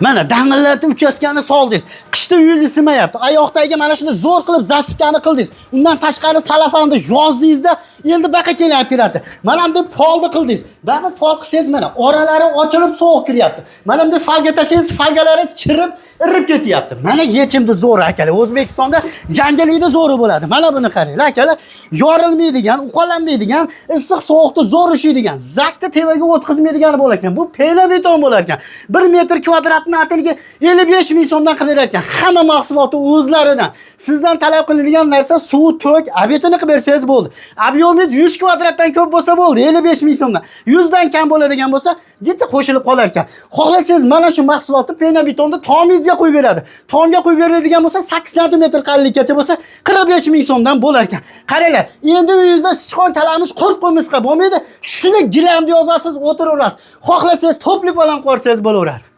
Mana dang'illatib uchastkani soldingiz. Qishda uyingiz isimayapti. Oyoqdagi mana shuni zo'r qilib zasipkani qildingiz. Undan tashqari salafanni yozdingizda, endi baqa keling operator. Mana bunday polni qildingiz. Buni pol qilsangiz mana oralari ochilib sovuq kiryapti. Mana bunday falga tashlaysiz, falgalari chirib, irib ketyapti. Mana yechimni zo'r akalar. O'zbekistonda yangilikda zo'ri bo'ladi. Mana buni qaranglar akalar. Yorilmaydigan, uqalanmaydigan, issiq sovuqni zo'r ushiydigan, zakni tevaga o'tkazmaydigan bo'lar ekan. Bu pena beton bo'lar ekan. 1 metr kvadratni atiliga 55 ming so'mdan qilib berar ekan. Hamma mahsuloti o'zlaridan. Sizdan talab qilinadigan narsa suv, to'k, obetini qilib bersangiz bo'ldi. Obyemingiz 100 kvadratdan ko'p bo'lsa bo'ldi, 55 ming so'mdan. 100 dan kam bo'ladigan bo'lsa, jicha qo'shilib qolar ekan. Xohlasangiz mana shu mahsulotni pena betonni tomingizga qo'yib beradi. Tomga qo'yib beradigan bo'lsa 8 sm qalinlikkacha bo'lsa 45 ming so'mdan bo'lar ekan. Qaranglar, endi uyingizda sichqon kalamush qurib qo'ymasqa bo'lmaydi. Shuni gilamda yozasiz, o'tiraverasiz. Xohlasangiz to'plib olib qo'ysangiz bo'laveradi.